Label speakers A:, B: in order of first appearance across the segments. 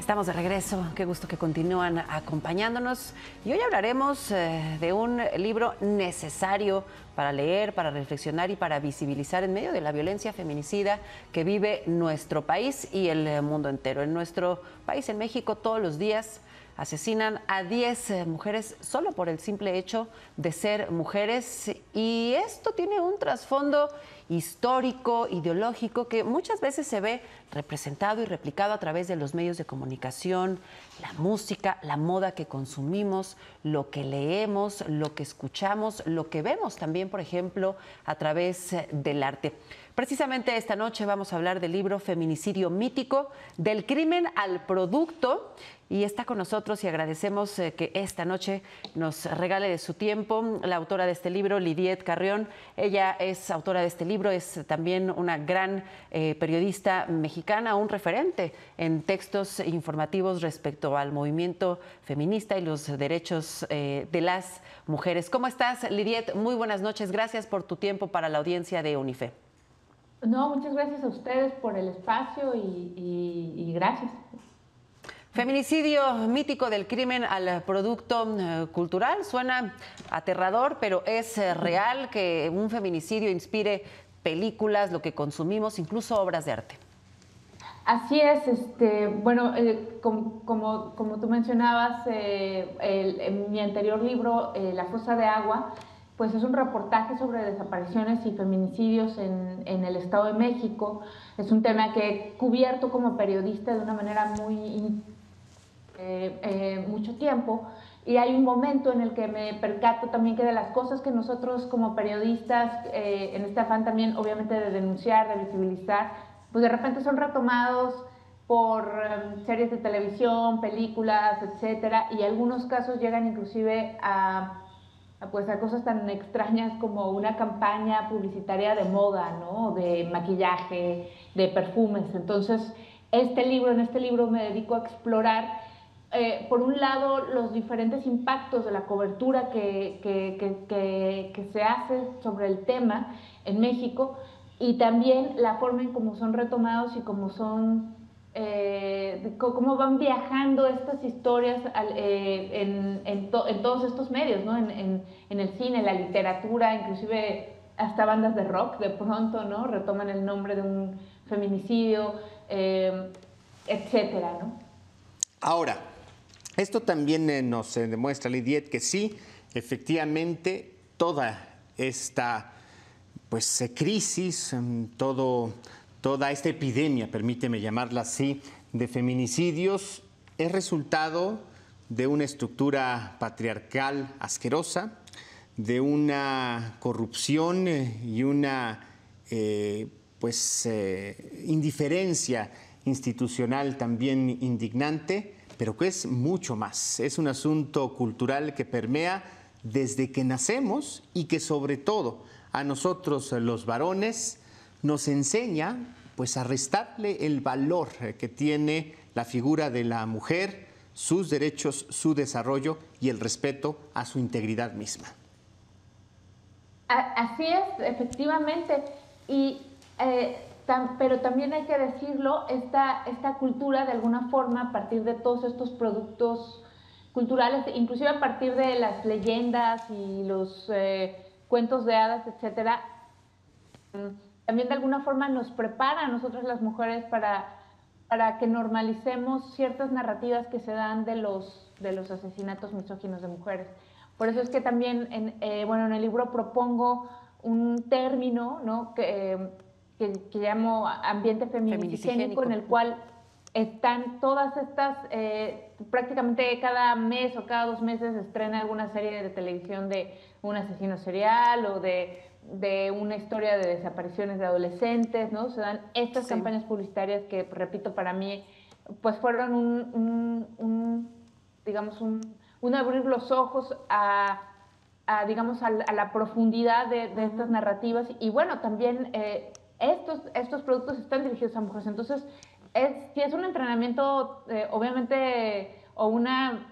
A: Estamos de regreso, qué gusto que continúan acompañándonos y hoy hablaremos de un libro necesario para leer, para reflexionar y para visibilizar en medio de la violencia feminicida que vive nuestro país y el mundo entero. En nuestro país, en México, todos los días asesinan a 10 mujeres solo por el simple hecho de ser mujeres, y esto tiene un trasfondo histórico, ideológico, que muchas veces se ve representado y replicado a través de los medios de comunicación, la música, la moda que consumimos, lo que leemos, lo que escuchamos, lo que vemos también, por ejemplo, a través del arte. Precisamente esta noche vamos a hablar del libro Feminicidio Mítico, del crimen al producto, y está con nosotros y agradecemos que esta noche nos regale de su tiempo la autora de este libro, Lidiet Carrión. Ella es autora de este libro, es también una gran periodista mexicana, un referente en textos informativos respecto al movimiento feminista y los derechos de las mujeres. ¿Cómo estás, Lidiet? Muy buenas noches, gracias por tu tiempo para la audiencia de Unife.
B: No, muchas gracias a ustedes por el espacio y gracias.
A: Feminicidio mítico, del crimen al producto cultural. Suena aterrador, pero es real que un feminicidio inspire películas, lo que consumimos, incluso obras de arte.
B: Así es, bueno, como tú mencionabas, en mi anterior libro, La Fosa de Agua, pues es un reportaje sobre desapariciones y feminicidios en el Estado de México. Es un tema que he cubierto como periodista de una manera mucho tiempo, y hay un momento en el que me percato también que de las cosas que nosotros como periodistas, en este afán también obviamente de denunciar, de visibilizar, pues de repente son retomados por series de televisión, películas, etcétera, y algunos casos llegan inclusive pues a cosas tan extrañas como una campaña publicitaria de moda, ¿no? De maquillaje, de perfumes. Entonces, en este libro me dedico a explorar, por un lado, los diferentes impactos de la cobertura que se hace sobre el tema en México, y también la forma en cómo son retomados y cómo van viajando estas historias en todos estos medios, ¿no? En el cine, la literatura, inclusive hasta bandas de rock de pronto, ¿no? Retoman el nombre de un feminicidio, etcétera, ¿no?
C: Ahora, esto también nos demuestra, Lidiet, que sí, efectivamente, toda esta crisis, toda esta epidemia, permíteme llamarla así, de feminicidios, es resultado de una estructura patriarcal asquerosa, de una corrupción y una indiferencia institucional también indignante, pero que es mucho más. Es un asunto cultural que permea desde que nacemos y que sobre todo a nosotros los varones nos enseña pues a restarle el valor que tiene la figura de la mujer, sus derechos, su desarrollo y el respeto a su integridad misma.
B: Así es, efectivamente, pero también hay que decirlo, esta cultura de alguna forma, a partir de todos estos productos culturales, inclusive a partir de las leyendas y los cuentos de hadas, etcétera, también de alguna forma nos prepara a nosotras las mujeres para que normalicemos ciertas narrativas que se dan de los asesinatos misóginos de mujeres. Por eso es que también en el libro propongo un término, ¿no? que llamo ambiente feminicigénico, en el cual están todas estas, prácticamente cada mes o cada 2 meses se estrena alguna serie de televisión de un asesino serial o de una historia de desapariciones de adolescentes, ¿no? Se dan estas campañas publicitarias que, repito, para mí, pues fueron digamos, un abrir los ojos a la profundidad de estas narrativas. Y bueno, también estos productos están dirigidos a mujeres. Entonces, si es un entrenamiento, obviamente, o una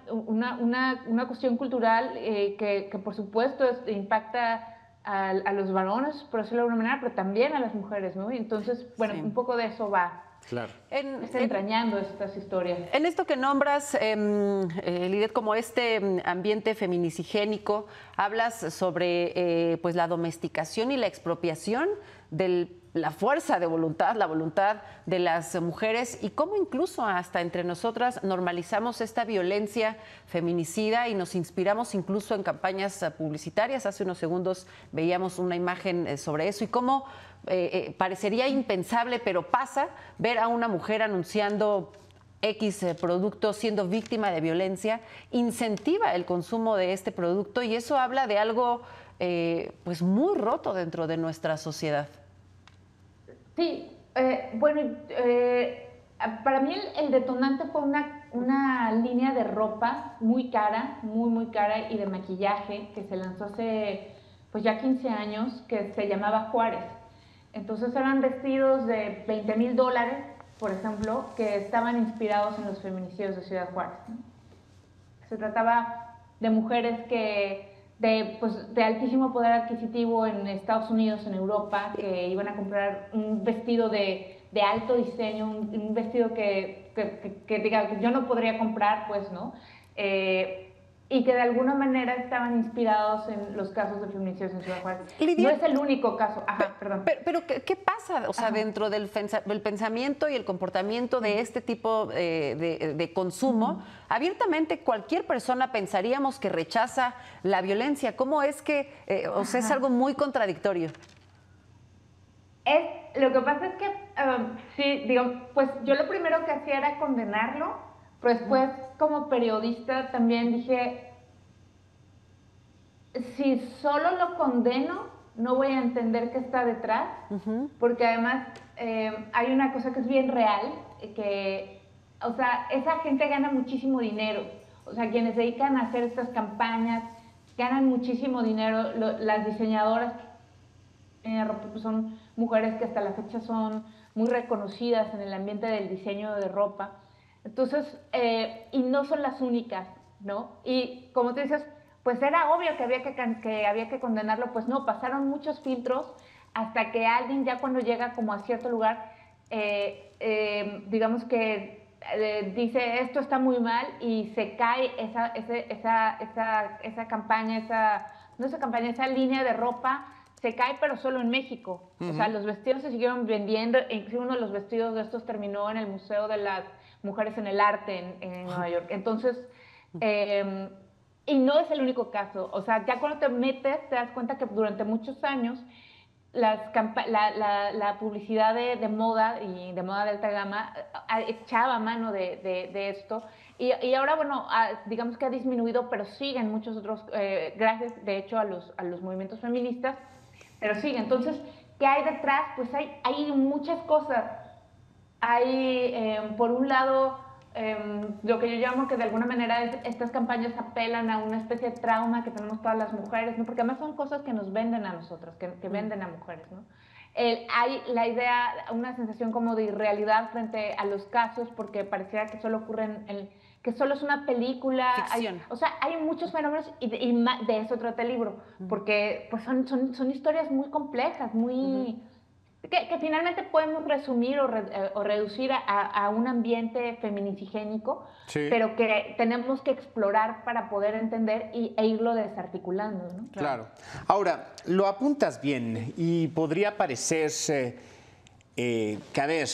B: cuestión cultural que por supuesto impacta a los varones, por decirlo de alguna manera, pero también a las mujeres, ¿no? Y entonces, bueno, un poco de eso va.
C: Claro.
B: Desentrañando estas historias.
A: En esto que nombras, Lidet, como este ambiente feminisigénico, hablas sobre pues la domesticación y la expropiación de la fuerza de voluntad, la voluntad de las mujeres y cómo incluso hasta entre nosotras normalizamos esta violencia feminicida y nos inspiramos incluso en campañas publicitarias. Hace unos segundos veíamos una imagen sobre eso y cómo parecería impensable, pero pasa, ver a una mujer anunciando X producto siendo víctima de violencia, incentiva el consumo de este producto y eso habla de algo pues muy roto dentro de nuestra sociedad.
B: Sí, para mí el detonante fue una línea de ropa muy cara, muy cara, y de maquillaje que se lanzó hace pues ya 15 años, que se llamaba Juárez. Entonces eran vestidos de $20,000, por ejemplo, que estaban inspirados en los feminicidios de Ciudad Juárez, ¿no? Se trataba de mujeres de altísimo poder adquisitivo en Estados Unidos, en Europa, que iban a comprar un vestido de alto diseño, un vestido que diga, que yo no podría comprar, pues, ¿no? Y que de alguna manera estaban inspirados en los casos de feminicidios en Ciudad Juárez.
A: Lidia,
B: no es el único caso. Ajá, perdón.
A: Pero ¿qué pasa? O sea, dentro del pensamiento y el comportamiento de este tipo de consumo, abiertamente cualquier persona pensaríamos que rechaza la violencia. ¿Cómo es que, o sea, es algo muy contradictorio?
B: Lo que pasa es que, sí, digamos, pues yo lo primero que hacía era condenarlo, pero después como periodista también dije, si solo lo condeno, no voy a entender qué está detrás, porque además hay una cosa que es bien real, que, o sea, esa gente gana muchísimo dinero, o sea, quienes se dedican a hacer estas campañas ganan muchísimo dinero, las diseñadoras pues son mujeres que hasta la fecha son muy reconocidas en el ambiente del diseño de ropa. Entonces, y no son las únicas, ¿no? Y como tú dices, pues era obvio que había que condenarlo, pues no, pasaron muchos filtros hasta que alguien ya cuando llega como a cierto lugar, digamos que dice esto está muy mal y se cae esa campaña, esa línea de ropa, se cae, pero solo en México. O sea, los vestidos se siguieron vendiendo, incluso uno de los vestidos de estos terminó en el Museo de las Mujeres en el Arte en Nueva York. Entonces, y no es el único caso. O sea, ya cuando te metes, te das cuenta que durante muchos años la publicidad de moda y de moda de alta gama echaba mano de esto. Y ahora, bueno, digamos que ha disminuido, pero siguen muchos otros, gracias, de hecho, a los movimientos feministas, pero sigue. Entonces, ¿qué hay detrás? Pues hay muchas cosas. Hay, por un lado, lo que yo llamo que de alguna manera estas campañas apelan a una especie de trauma que tenemos todas las mujeres, ¿no? Porque además son cosas que nos venden a nosotras, que venden a mujeres, ¿no? Hay la idea, una sensación como de irrealidad frente a los casos, porque pareciera que solo ocurren que solo es una película. O sea, hay muchos fenómenos y de eso trata el libro, porque pues son historias muy complejas, muy... Que finalmente podemos resumir o reducir a un ambiente feminisigénico, sí, pero que tenemos que explorar para poder entender e irlo desarticulando, ¿no?
C: Claro. Ahora, lo apuntas bien y podría parecerse que, a ver,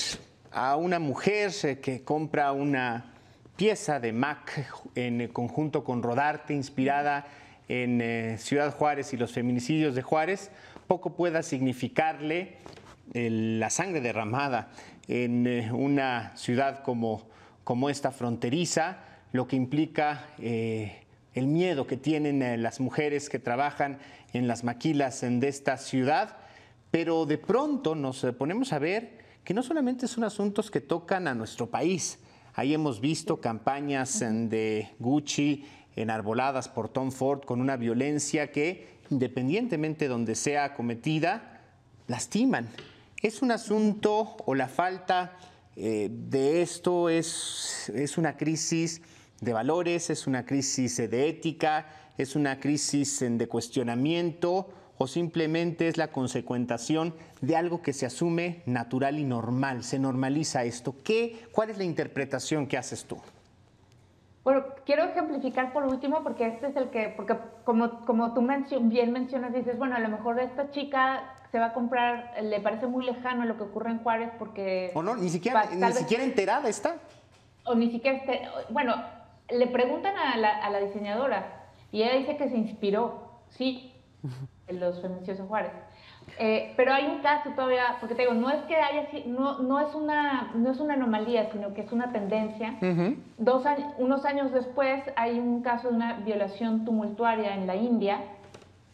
C: a una mujer que compra una pieza de MAC en conjunto con Rodarte, inspirada en Ciudad Juárez y los feminicidios de Juárez, poco pueda significarle la sangre derramada en una ciudad como esta fronteriza, lo que implica el miedo que tienen las mujeres que trabajan en las maquilas de esta ciudad, pero de pronto nos ponemos a ver que no solamente son asuntos que tocan a nuestro país. Ahí hemos visto campañas de Gucci enarboladas por Tom Ford con una violencia que, independientemente de donde sea cometida, lastiman. Es un asunto, o la falta de esto es una crisis de valores, es una crisis de ética, es una crisis de cuestionamiento, o simplemente es la consecuentación de algo que se asume natural y normal? ¿Se normaliza esto? ¿Cuál es la interpretación que haces tú?
B: Bueno, quiero ejemplificar por último, porque este es el que, porque como tú bien mencionas, dices, bueno, a lo mejor esta chica se va a comprar, le parece muy lejano lo que ocurre en Juárez porque...
C: ¿O no? Ni siquiera enterada está.
B: O ni siquiera bueno, le preguntan a la diseñadora y ella dice que se inspiró, sí, en los feminicidios en Juárez. Pero hay un caso todavía, porque te digo, no es que haya, no es una anomalía, sino que es una tendencia. Unos años después hay un caso de una violación tumultuaria en la India.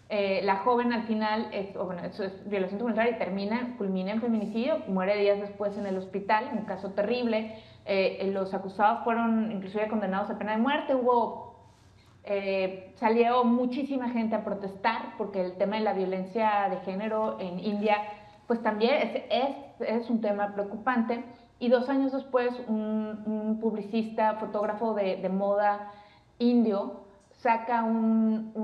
B: La joven al final, eso es violación tumultuaria y culmina en feminicidio, muere días después en el hospital, un caso terrible. Los acusados fueron inclusive condenados a pena de muerte. Salió muchísima gente a protestar porque el tema de la violencia de género en India pues también es un tema preocupante. Y 2 años después un publicista, fotógrafo de moda indio saca una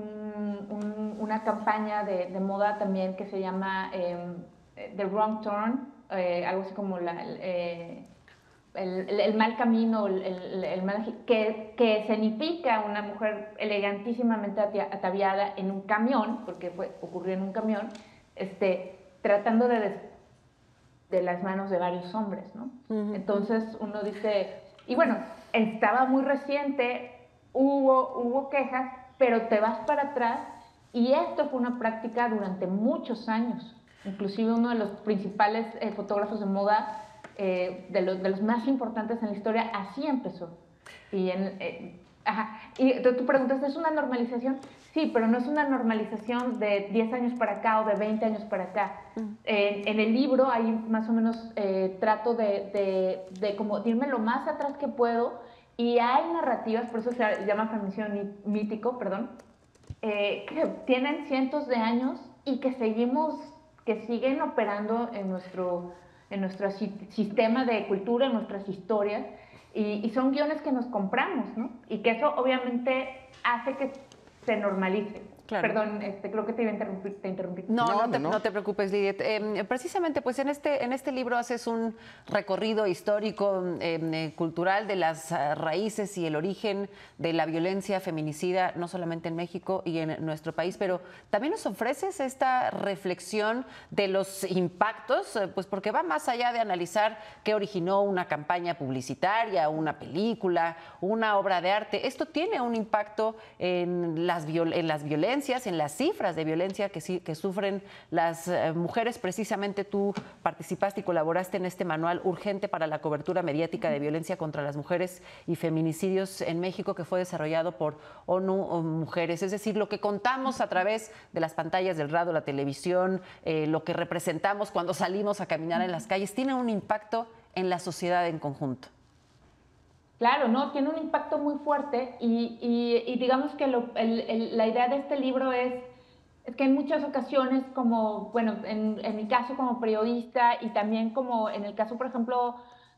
B: campaña de moda también que se llama The Wrong Turn, algo así como el mal camino, el mal, que escenifica una mujer elegantísimamente ataviada en un camión, porque ocurrió en un camión, tratando de las manos de varios hombres, ¿no? Entonces uno dice, y bueno, estaba muy reciente, hubo quejas, pero te vas para atrás y esto fue una práctica durante muchos años. Inclusive uno de los principales fotógrafos de moda, de los más importantes en la historia, así empezó. Y tú preguntas, ¿es una normalización? Sí, pero no es una normalización de 10 años para acá o de 20 años para acá. En el libro hay más o menos trato de como irme lo más atrás que puedo, y hay narrativas, por eso se llama feminicidio mítico, perdón, que tienen cientos de años y que siguen operando en nuestro sistema de cultura, en nuestras historias, y son guiones que nos compramos, ¿no? Y que eso obviamente hace que se normalice. Claro. Perdón, creo que te iba a interrumpir, te interrumpí.
A: No te preocupes, Lidiet. Precisamente, pues en este libro haces un recorrido histórico, cultural, de las raíces y el origen de la violencia feminicida, no solamente en México y en nuestro país, pero también nos ofreces esta reflexión de los impactos, pues porque va más allá de analizar qué originó una campaña publicitaria, una película, una obra de arte. Esto tiene un impacto en las violencias, en las cifras de violencia que sufren las mujeres. Precisamente tú participaste y colaboraste en este manual urgente para la cobertura mediática de violencia contra las mujeres y feminicidios en México, que fue desarrollado por ONU Mujeres. Es decir, lo que contamos a través de las pantallas del radio, la televisión, lo que representamos cuando salimos a caminar en las calles, tiene un impacto en la sociedad en conjunto.
B: Claro, no, tiene un impacto muy fuerte y digamos que la idea de este libro es que en muchas ocasiones, como, bueno, en mi caso como periodista y también como en el caso, por ejemplo,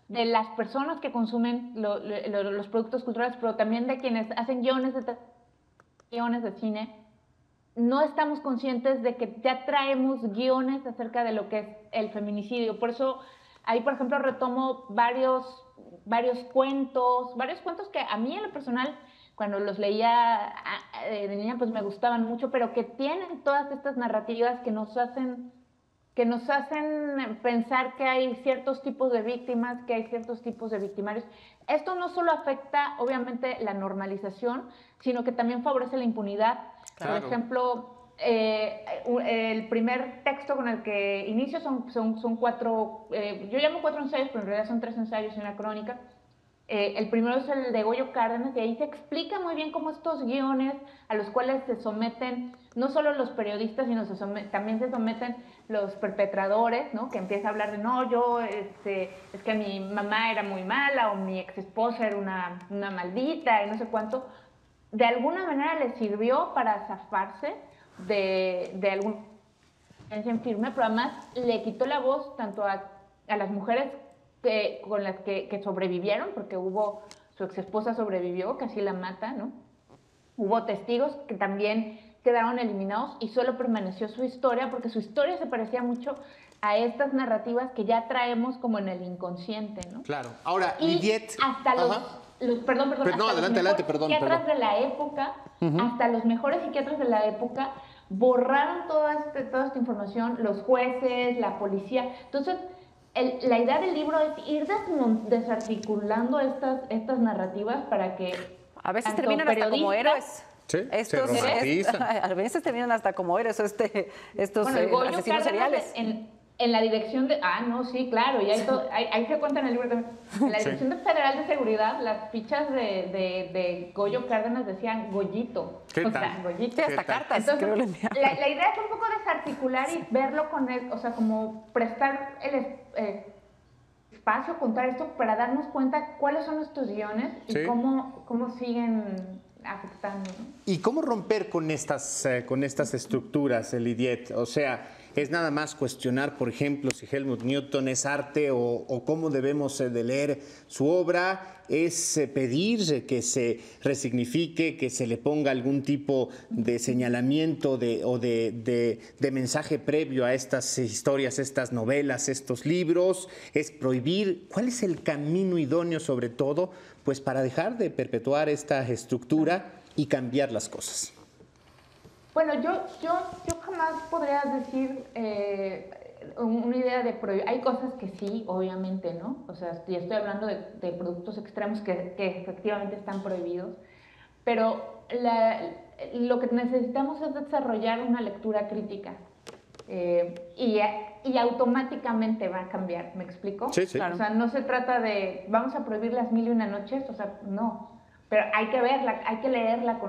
B: de las personas que consumen los productos culturales, pero también de quienes hacen guiones de cine, no estamos conscientes de que ya traemos guiones acerca de lo que es el feminicidio. Por eso ahí, por ejemplo, retomo varios cuentos que a mí en lo personal, cuando los leía de niña, pues me gustaban mucho, pero que tienen todas estas narrativas que nos hacen pensar que hay ciertos tipos de víctimas, que hay ciertos tipos de victimarios. Esto no solo afecta, obviamente, la normalización, sino que también favorece la impunidad. Claro. Por ejemplo, el primer texto con el que inicio son 4, yo llamo 4 ensayos, pero en realidad son 3 ensayos y una crónica. El primero es el de Goyo Cárdenas, y ahí se explica muy bien cómo estos guiones a los cuales se someten no solo los periodistas, sino también se someten los perpetradores, ¿no? Que empieza a hablar de, no, es que mi mamá era muy mala, o mi ex esposa era una maldita, y no sé cuánto. De alguna manera les sirvió para zafarse de alguna violencia en firme, pero además le quitó la voz tanto a las mujeres con las que sobrevivieron, porque su ex esposa sobrevivió, casi la mata, ¿no? Hubo testigos que también quedaron eliminados y solo permaneció su historia, porque su historia se parecía mucho a estas narrativas que ya traemos como en el inconsciente, ¿no?
C: Claro. Ahora,
B: Y
C: Lidiet...
B: hasta perdón,
C: no,
B: hasta
C: adelante,
B: los
C: perdón.
B: psiquiatras de la época, hasta los mejores psiquiatras de la época, borraron toda esta información, los jueces, la policía. Entonces, la idea del libro es ir desarticulando estas narrativas para que
A: a veces terminan hasta como héroes.
C: Sí,
A: a veces terminan hasta como héroes estos asesinos seriales.
B: En la dirección de... no, sí, claro, y ahí se cuenta en el libro también. En la Dirección Federal de Seguridad, las fichas de Goyo Cárdenas decían Goyito.
C: ¿Qué tal?
B: Goyito.
A: Sí, hasta cartas.
B: Entonces,
A: creo
B: la idea es un poco desarticular y verlo con él, o sea, como prestar el espacio, contar esto para darnos cuenta cuáles son estos guiones y cómo siguen afectando, ¿no?
C: ¿Y cómo romper con estas estructuras, Lidiet? O sea, ¿es nada más cuestionar, por ejemplo, si Helmut Newton es arte o cómo debemos de leer su obra? ¿Es pedir que se resignifique, que se le ponga algún tipo de señalamiento o de mensaje previo a estas historias, estas novelas, estos libros? ¿Es prohibir? ¿Cuál es el camino idóneo, sobre todo, pues para dejar de perpetuar esta estructura y cambiar las cosas?
B: Bueno, yo jamás podría decir una idea de prohibir. Hay cosas que sí, obviamente, ¿no? O sea, ya estoy hablando de productos extremos que efectivamente están prohibidos, pero lo que necesitamos es desarrollar una lectura crítica y automáticamente va a cambiar, ¿me explico?
C: Sí, sí.
B: Claro. O sea, no se trata de vamos a prohibir las 1001 noches, o sea, no. Pero hay que verla, hay que leerla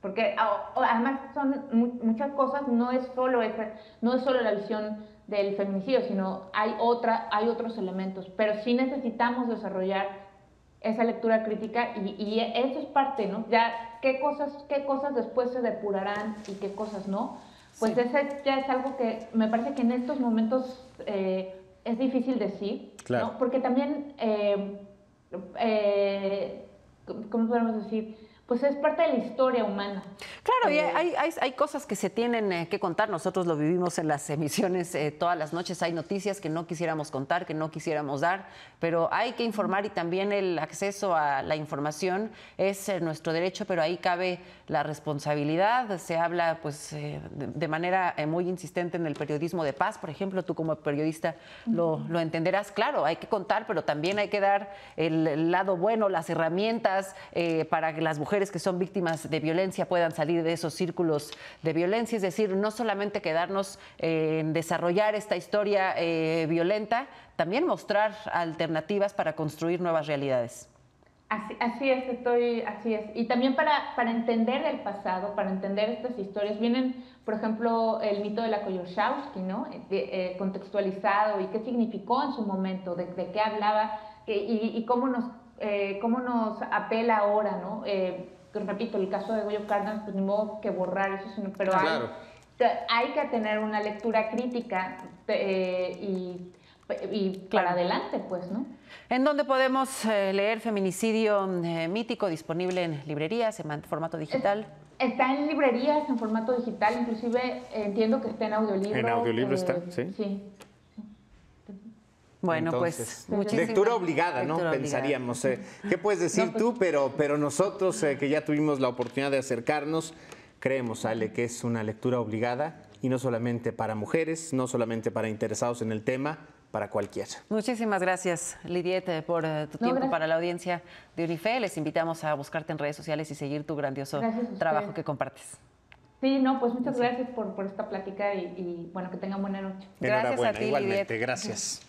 B: porque además son muchas cosas, no es solo la visión del feminicidio, sino hay otros elementos, pero sí necesitamos desarrollar esa lectura crítica y eso es parte, ¿no? Ya qué cosas después se depurarán y qué cosas no, pues sí. Ese ya es algo que me parece que en estos momentos es difícil decir,
C: claro.
B: ¿no? Porque también, ¿cómo podemos decir? Pues es parte de la historia humana.
A: Claro, y hay cosas que se tienen que contar. Nosotros lo vivimos en las emisiones todas las noches. Hay noticias que no quisiéramos contar, que no quisiéramos dar, pero hay que informar y también el acceso a la información es nuestro derecho, pero ahí cabe la responsabilidad. Se habla pues de manera muy insistente en el periodismo de paz, por ejemplo. Tú como periodista lo entenderás. Claro, hay que contar, pero también hay que dar el lado bueno, las herramientas para que las mujeres que son víctimas de violencia puedan salir de esos círculos de violencia, es decir, no solamente quedarnos en desarrollar esta historia violenta, también mostrar alternativas para construir nuevas realidades.
B: Así es. Y también para entender el pasado, para entender estas historias, vienen, por ejemplo, el mito de la Koyorowski, ¿no? Contextualizado y qué significó en su momento, de qué hablaba y cómo nos apela ahora, ¿no? Repito, el caso de Goyo Cárdenas, pues ni modo que borrar eso, pero
C: claro.
B: hay que tener una lectura crítica y para adelante, pues, ¿no?
A: ¿En dónde podemos leer Feminicidio Mítico, disponible en librerías, en formato digital?
B: Está en librerías, en formato digital, inclusive entiendo que está en audiolibro.
C: En audiolibro está, sí.
B: Sí.
A: Bueno,
C: entonces,
A: pues
C: lectura obligada, ¿no?
A: Lectura
C: Pensaríamos. ¿Qué puedes decir tú? Pero nosotros que ya tuvimos la oportunidad de acercarnos, creemos, Ale, que es una lectura obligada y no solamente para mujeres, no solamente para interesados en el tema, para cualquiera.
A: Muchísimas gracias, Lidiet, por tu tiempo para la audiencia de Unife. Les invitamos a buscarte en redes sociales y seguir tu grandioso trabajo que compartes.
B: Sí, no, pues muchas gracias por esta plática y bueno, que tengan buena noche.
A: Gracias a ti,
C: igualmente,
A: Lidiet.
C: gracias.